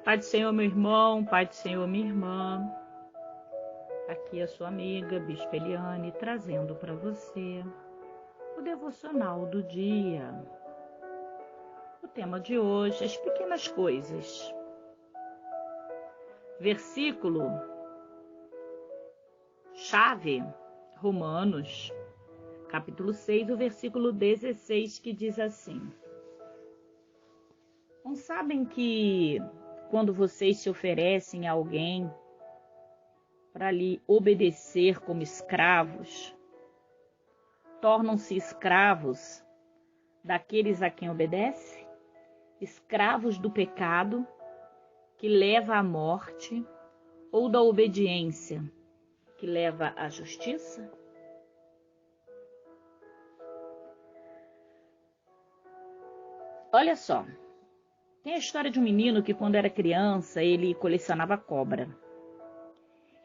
Pai do Senhor, meu irmão, Pai do Senhor, minha irmã. Aqui é a sua amiga, Bispa Eliane, trazendo para você o devocional do dia. O tema de hoje, as pequenas coisas. Versículo chave, Romanos, capítulo 6, o versículo 16, que diz assim: Não sabem que quando vocês se oferecem a alguém para lhe obedecer como escravos, tornam-se escravos daqueles a quem obedece? Escravos do pecado que leva à morte ou da obediência que leva à justiça? Olha só, tem a história de um menino que quando era criança ele colecionava cobra.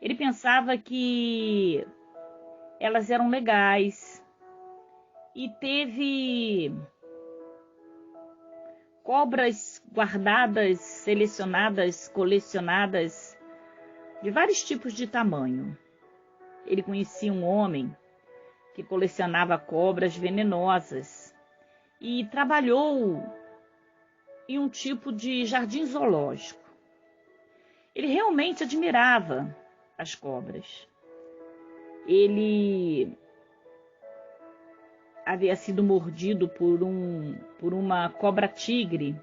Ele pensava que elas eram legais e teve cobras guardadas, selecionadas, colecionadas de vários tipos de tamanho. Ele conhecia um homem que colecionava cobras venenosas e trabalhou em um tipo de jardim zoológico. Ele realmente admirava as cobras. Ele havia sido mordido por uma cobra-tigre,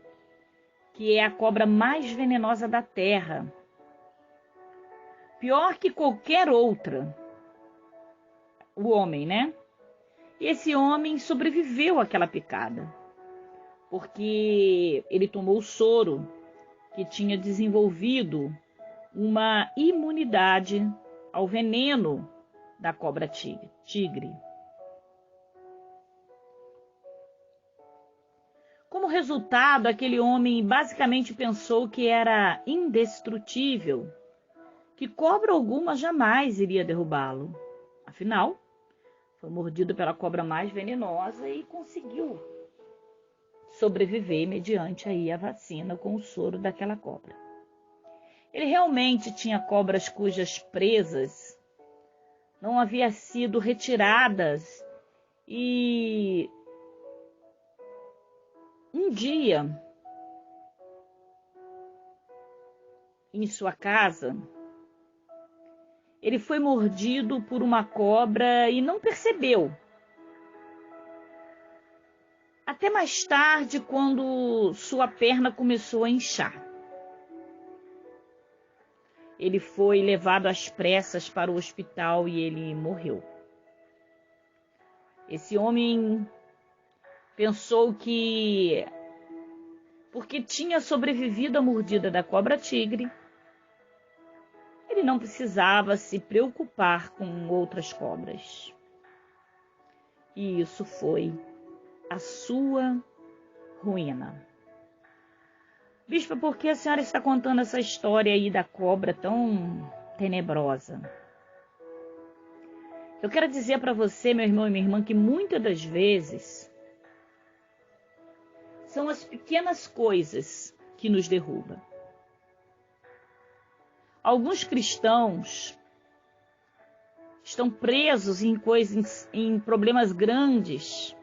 que é a cobra mais venenosa da terra. Pior que qualquer outra. O homem, né? E esse homem sobreviveu àquela picada, porque ele tomou o soro que tinha desenvolvido uma imunidade ao veneno da cobra-tigre. Como resultado, aquele homem basicamente pensou que era indestrutível, que cobra alguma jamais iria derrubá-lo. Afinal, foi mordido pela cobra mais venenosa e conseguiu sobreviver mediante aí a vacina com o soro daquela cobra. Ele realmente tinha cobras cujas presas não haviam sido retiradas e um dia, em sua casa, ele foi mordido por uma cobra e não percebeu. Até mais tarde, quando sua perna começou a inchar. Ele foi levado às pressas para o hospital e ele morreu. Esse homem pensou que, porque tinha sobrevivido à mordida da cobra-tigre, ele não precisava se preocupar com outras cobras. E isso foi a sua ruína. Bispa, por que a senhora está contando essa história aí da cobra tão tenebrosa? Eu quero dizer para você, meu irmão e minha irmã, que muitas das vezes são as pequenas coisas que nos derrubam. Alguns cristãos estão presos em problemas grandes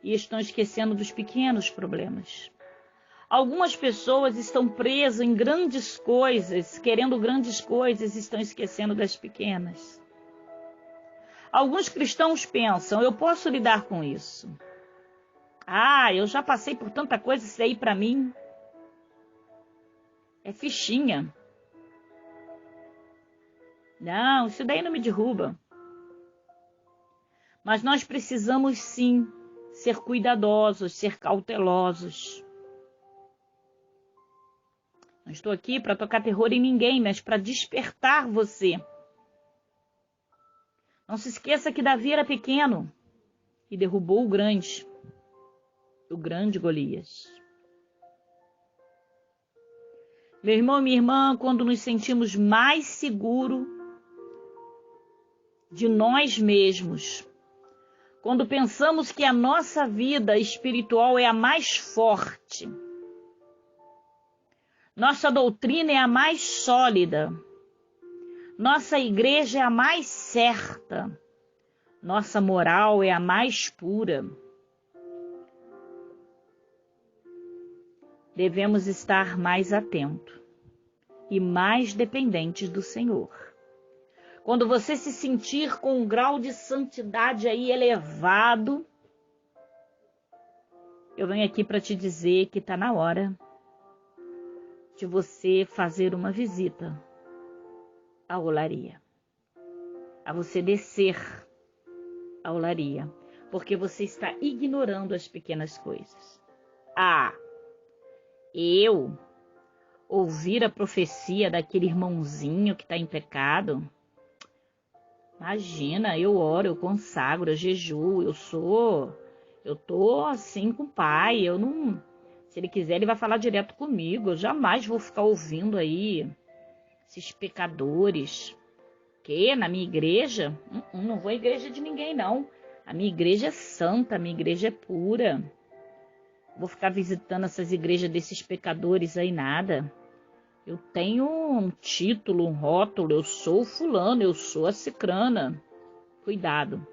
e estão esquecendo dos pequenos problemas. Algumas pessoas estão presas em grandes coisas, querendo grandes coisas, e estão esquecendo das pequenas. Alguns cristãos pensam, eu posso lidar com isso. Eu já passei por tanta coisa, isso aí para mim é fichinha. Não, isso daí não me derruba. Mas nós precisamos sim ser cuidadosos, ser cautelosos. Não estou aqui para tocar terror em ninguém, mas para despertar você. Não se esqueça que Davi era pequeno e derrubou o grande Golias. Meu irmão e minha irmã, quando nos sentimos mais seguros de nós mesmos, quando pensamos que a nossa vida espiritual é a mais forte, Nossa doutrina é a mais sólida. Nossa igreja é a mais certa. Nossa moral é a mais pura. Devemos estar mais atentos e mais dependentes do Senhor. Quando você se sentir com um grau de santidade aí elevado, eu venho aqui para te dizer que está na hora de você fazer uma visita à olaria, a você descer à olaria, porque você está ignorando as pequenas coisas. Eu ouvir a profecia daquele irmãozinho que está em pecado? Imagina, eu oro, eu consagro, eu jejuo, eu tô assim com o pai, eu não, se ele quiser ele vai falar direto comigo, eu jamais vou ficar ouvindo aí esses pecadores. Que na minha igreja, não vou à igreja de ninguém não, a minha igreja é santa, a minha igreja é pura. Vou ficar visitando essas igrejas desses pecadores aí, nada. Eu tenho um título, um rótulo, eu sou fulano, eu sou a cicrana. Cuidado.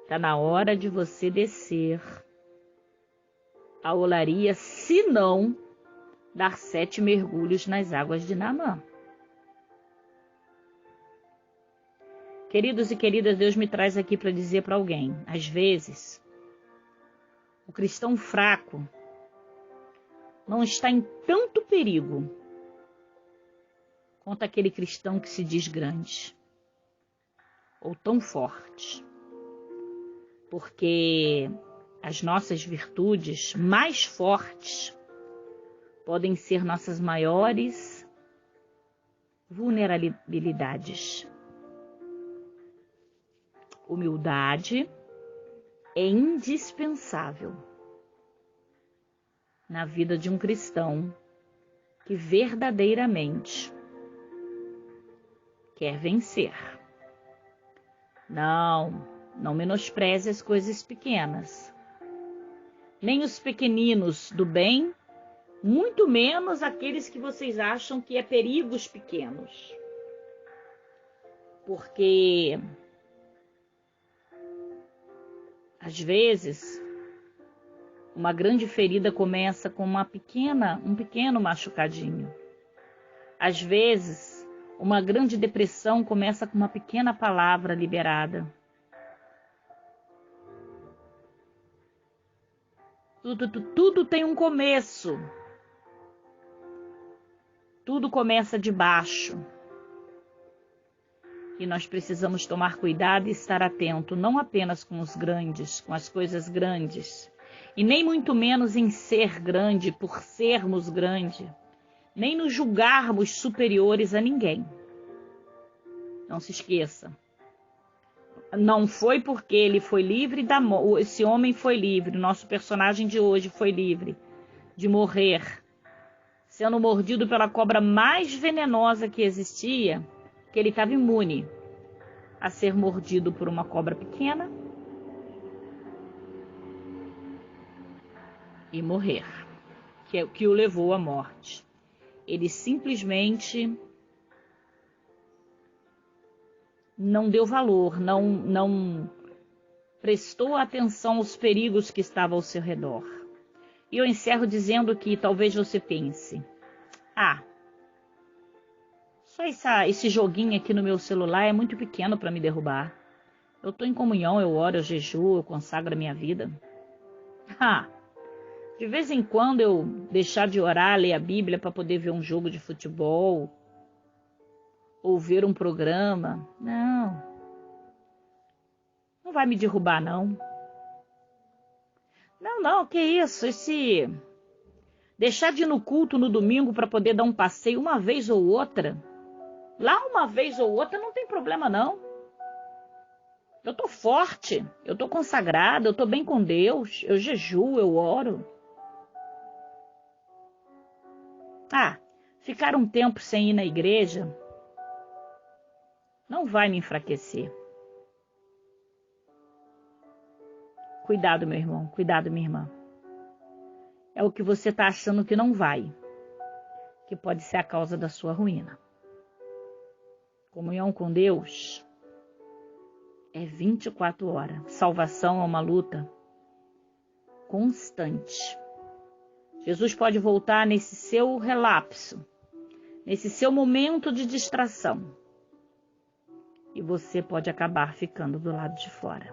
Tá na hora de você descer a olaria, se não dar 7 mergulhos nas águas de Naamã. Queridos e queridas, Deus me traz aqui para dizer para alguém, às vezes, o cristão fraco não está em tanto perigo quanto aquele cristão que se diz grande ou tão forte. Porque as nossas virtudes mais fortes podem ser nossas maiores vulnerabilidades. Humildade é indispensável na vida de um cristão que verdadeiramente quer vencer. Não menospreze as coisas pequenas, nem os pequeninos do bem, muito menos aqueles que vocês acham que é perigos pequenos. Porque às vezes uma grande ferida começa com um pequeno machucadinho. Às vezes uma grande depressão começa com uma pequena palavra liberada. Tudo tem um começo. Tudo começa de baixo. E nós precisamos tomar cuidado e estar atento, não apenas com os grandes, com as coisas grandes, e nem muito menos em ser grande por sermos grande, nem nos julgarmos superiores a ninguém. Não se esqueça. Não foi porque ele foi livre esse homem foi livre, nosso personagem de hoje foi livre de morrer, sendo mordido pela cobra mais venenosa que existia, que ele estava imune a ser mordido por uma cobra pequena e morrer, que o levou à morte. Ele simplesmente não deu valor, não prestou atenção aos perigos que estavam ao seu redor. E eu encerro dizendo que talvez você pense, só esse joguinho aqui no meu celular é muito pequeno para me derrubar. Eu estou em comunhão, eu oro, eu jejuo, eu consagro a minha vida. De vez em quando eu deixar de orar, ler a Bíblia para poder ver um jogo de futebol ou ver um programa, não vai me derrubar, não. Não, que isso? Deixar de ir no culto no domingo para poder dar um passeio uma vez ou outra, lá uma vez ou outra não tem problema, não. Eu tô forte, eu tô consagrada, eu tô bem com Deus, eu jejuo, eu oro. Ficar um tempo sem ir na igreja não vai me enfraquecer. Cuidado, meu irmão, cuidado, minha irmã. É o que você está achando que não vai. que pode ser a causa da sua ruína. Comunhão com Deus é 24 horas. Salvação é uma luta constante. Jesus pode voltar nesse seu relapso, nesse seu momento de distração. E você pode acabar ficando do lado de fora.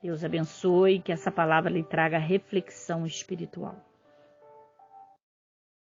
Deus abençoe, que essa palavra lhe traga reflexão espiritual.